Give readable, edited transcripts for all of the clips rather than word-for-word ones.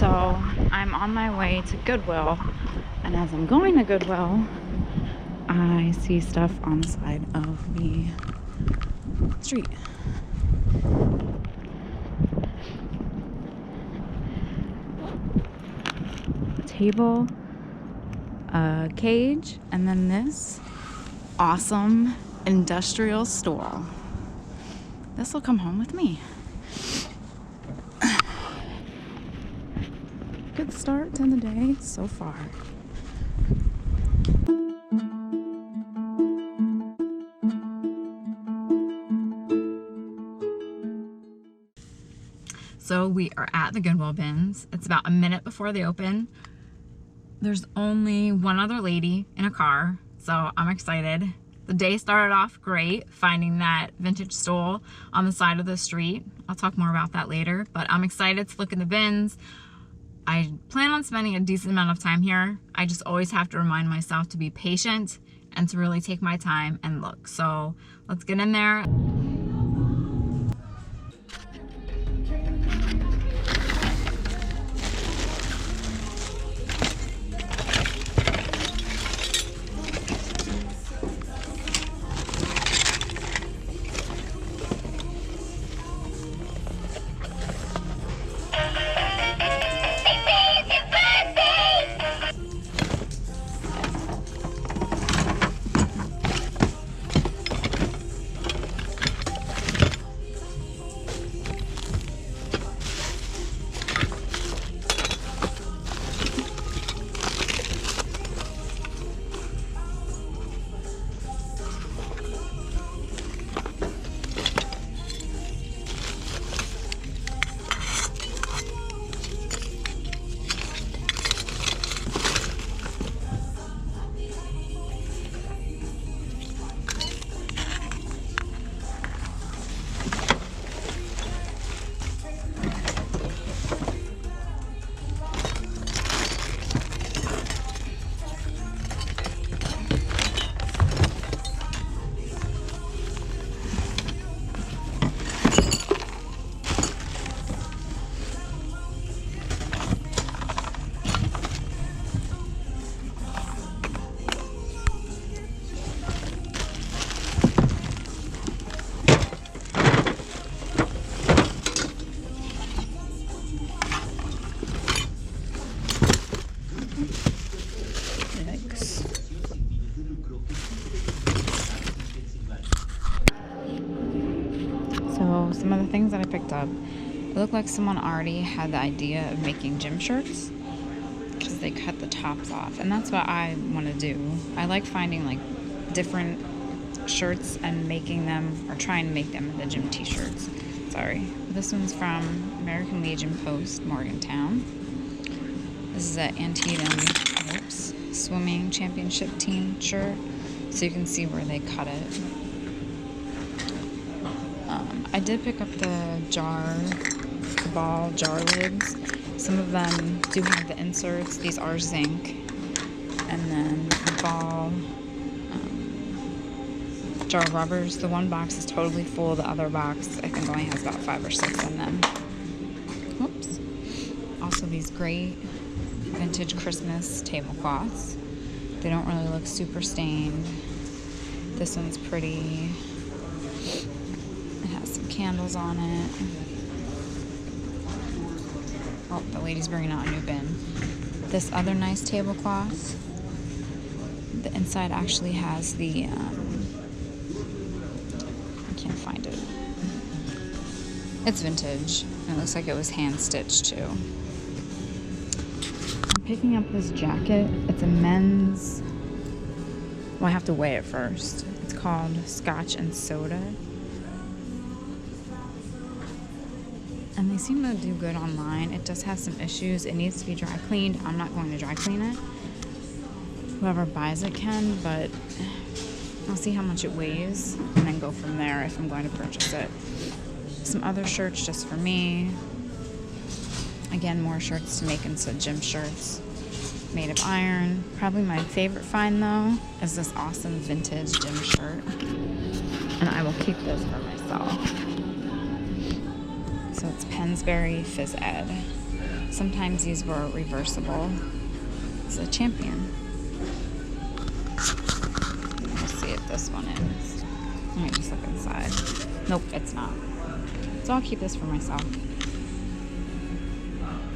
So I'm on my way to Goodwill, and as I'm going to Goodwill, I see stuff on the side of the street. A table, a cage, and then this awesome industrial stool. This will come home with me. Good start to the day so far. So we are at the Goodwill bins. It's about a minute before they open. There's only one other lady in a car, so I'm excited. The day started off great, finding that vintage stool on the side of the street. I'll talk more about that later, but I'm excited to look in the bins. I plan on spending a decent amount of time here. I just always have to remind myself to be patient and to really take my time and look. So let's get in there. So some of the things that I picked up, it looked like someone already had the idea of making gym shirts because they cut the tops off, and that's what I want to do. I like finding like different shirts and making them, or trying to make them into gym t-shirts. Sorry. This one's from American Legion Post, Morgantown. This is an Antietam swimming championship team shirt, so you can see where they cut it. I did pick up the ball jar lids. Some of them do have the inserts. These are zinc. And then the ball jar rubbers. The one box is totally full. The other box, I think, only has about 5 or 6 in them. Whoops. Also these great vintage Christmas tablecloths. They don't really look super stained. This one's pretty. It has some candles on it. Oh, the lady's bringing out a new bin. This other nice tablecloth, the inside actually has the, I can't find it. It's vintage. It looks like it was hand stitched too. I'm picking up this jacket. It's a men's, well, I have to weigh it first. It's called Scotch and Soda. And they seem to do good online. It does have some issues. It needs to be dry cleaned. I'm not going to dry clean it. Whoever buys it can, but I'll see how much it weighs and then go from there if I'm going to purchase it. Some other shirts just for me. Again, more shirts to make into gym shirts made of iron. Probably my favorite find though is this awesome vintage gym shirt. And I will keep this for myself. So it's Pensbury Phys Ed. Sometimes these were reversible. It's a Champion. Let's see if this one is. Let me just look inside. Nope, it's not. So I'll keep this for myself.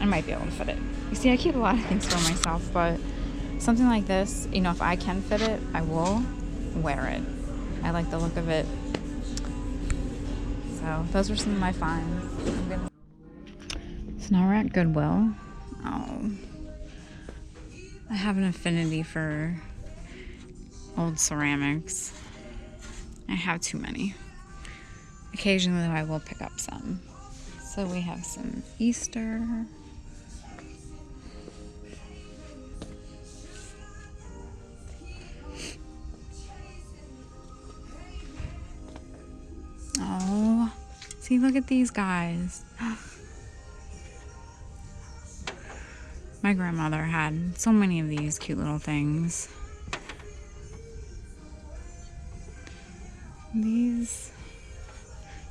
I might be able to fit it. You see, I keep a lot of things for myself, but something like this, you know, if I can fit it, I will wear it. I like the look of it. So those were some of my finds. So now we're at Goodwill. Oh, I have an affinity for old ceramics. I have too many. Occasionally I will pick up some. So we have some Easter. Oh, see, look at these guys. My grandmother had so many of these cute little things.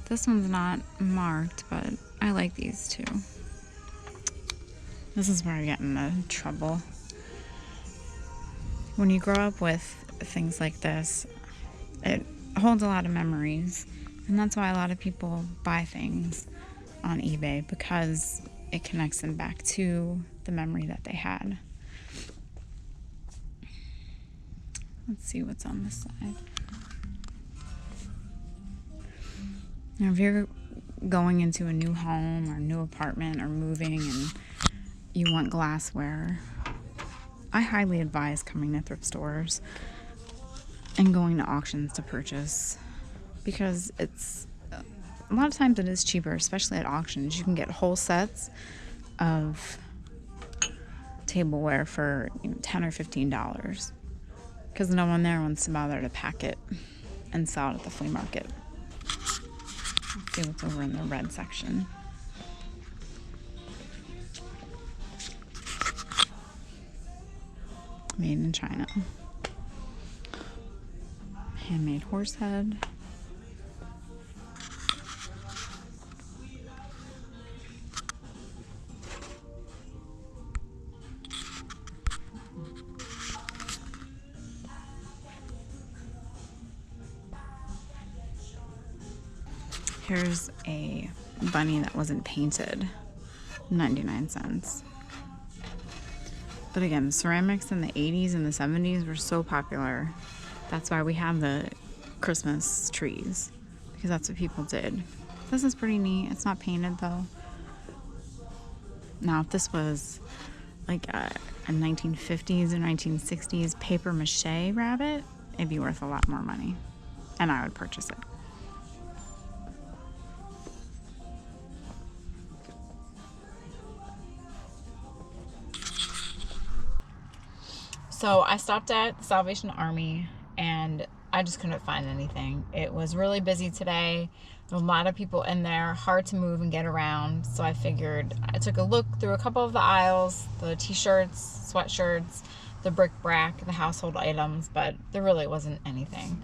This one's not marked, but I like these too. This is where I get into trouble. When you grow up with things like this, it holds a lot of memories. And that's why a lot of people buy things on eBay, because it connects them back to the memory that they had. Let's see what's on this side. Now, if you're going into a new home or new apartment or moving and you want glassware, I highly advise coming to thrift stores and going to auctions to purchase, because it's a lot of times it is cheaper, especially at auctions. You can get whole sets of tableware for $10 or $15, because no one there wants to bother to pack it and sell it at the flea market. Let's see what's over in the red section. Made in China. Handmade horse head. Here's a bunny that wasn't painted, 99 cents. But again, ceramics in the 80s and the 70s were so popular. That's why we have the Christmas trees, because that's what people did. This is pretty neat. It's not painted though. Now, if this was like a 1950s or 1960s paper mache rabbit, it'd be worth a lot more money, and I would purchase it. So I stopped at the Salvation Army and I just couldn't find anything. It was really busy today. There were a lot of people in there, hard to move and get around. So I figured, I took a look through a couple of the aisles, the t-shirts, sweatshirts, the bric-a-brac, the household items, but there really wasn't anything.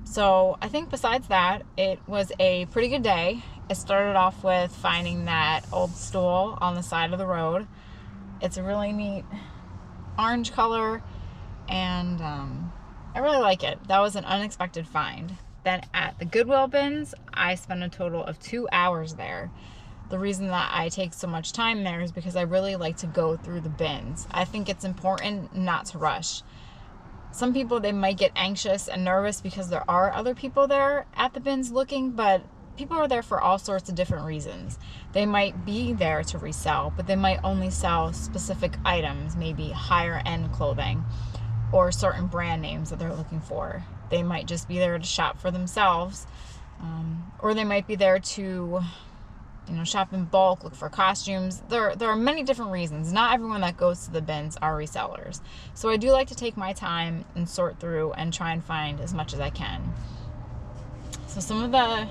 So I think besides that, it was a pretty good day. It started off with finding that old stool on the side of the road. It's a really neat orange color, and I really like it. That was an unexpected find. Then at the Goodwill bins, I spent a total of 2 hours there. The reason that I take so much time there is because I really like to go through the bins. I think it's important not to rush. Some people, they might get anxious and nervous because there are other people there at the bins looking, but people are there for all sorts of different reasons. They might be there to resell, but they might only sell specific items, maybe higher end clothing or certain brand names that they're looking for. They might just be there to shop for themselves, or they might be there to, shop in bulk, look for costumes. There are many different reasons. Not everyone that goes to the bins are resellers. So I do like to take my time and sort through and try and find as much as I can. So some of the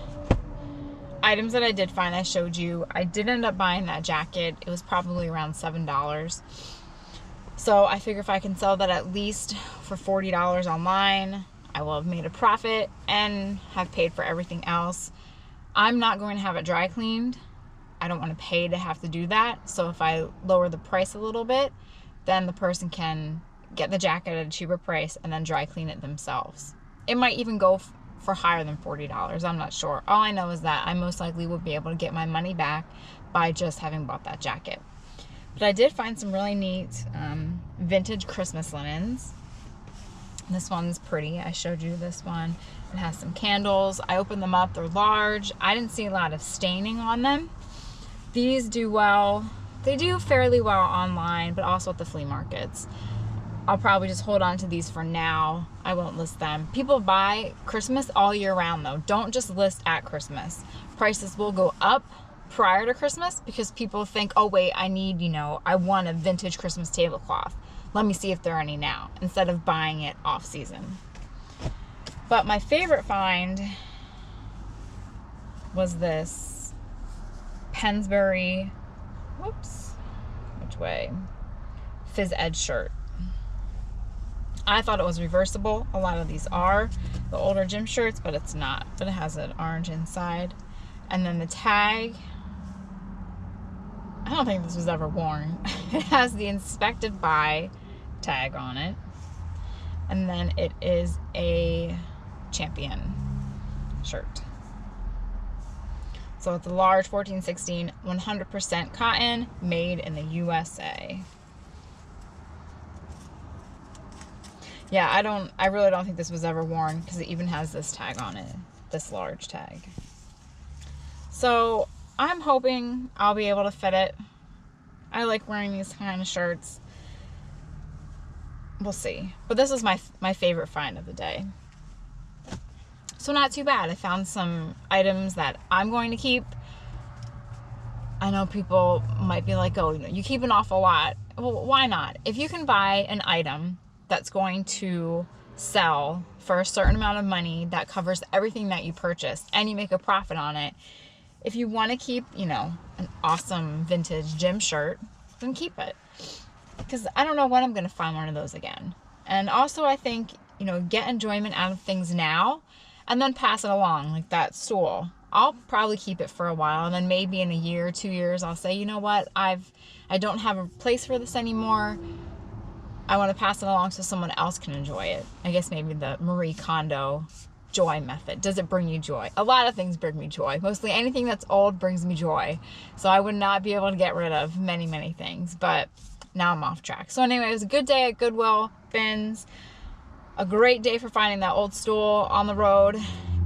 items that I did find, I showed you. I did end up buying that jacket. It was probably around $7. So I figure if I can sell that at least for $40 online, I will have made a profit and have paid for everything else. I'm not going to have it dry cleaned. I don't want to pay to have to do that. So if I lower the price a little bit, then the person can get the jacket at a cheaper price and then dry clean it themselves. It might even go for higher than $40. I'm not sure. All I know is that I most likely will be able to get my money back by just having bought that jacket. But I did find some really neat vintage Christmas linens. This one's pretty. I showed you this one. It has some candles. I opened them up. They're large. I didn't see a lot of staining on them. These do well. They do fairly well online, but also at the flea markets. I'll probably just hold on to these for now. I won't list them. People buy Christmas all year round, though. Don't just list at Christmas. Prices will go up prior to Christmas because people think, oh wait, I need, I want a vintage Christmas tablecloth. Let me see if there are any now, instead of buying it off season. But my favorite find was this Pensbury, Fizz Edge shirt. I thought it was reversible. A lot of these are the older gym shirts, but it's not. But it has an orange inside. And then the tag, I don't think this was ever worn. It has the inspected by tag on it. And then it is a Champion shirt. So it's a large 14-16, 100% cotton, made in the USA. Yeah, I really don't think this was ever worn because it even has this tag on it, this large tag. So I'm hoping I'll be able to fit it. I like wearing these kind of shirts. We'll see. But this is my favorite find of the day. So not too bad. I found some items that I'm going to keep. I know people might be like, oh, you keep an awful lot. Well, why not? If you can buy an item that's going to sell for a certain amount of money that covers everything that you purchased and you make a profit on it, if you want to keep, an awesome vintage gym shirt, then keep it. Because I don't know when I'm going to find one of those again. And also I think, get enjoyment out of things now and then pass it along, like that stool. I'll probably keep it for a while, and then maybe in a year, 2 years, I'll say, you know what, I don't have a place for this anymore. I want to pass it along so someone else can enjoy it. I guess maybe the Marie Kondo joy method. Does it bring you joy? A lot of things bring me joy. Mostly anything that's old brings me joy. So I would not be able to get rid of many, many things, but now I'm off track. So anyway, it was a good day at Goodwill, bins. A great day for finding that old stool on the road,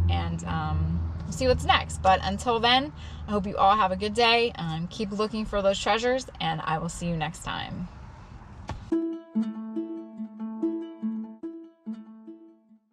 and we'll see what's next. But until then, I hope you all have a good day. Keep looking for those treasures, and I will see you next time.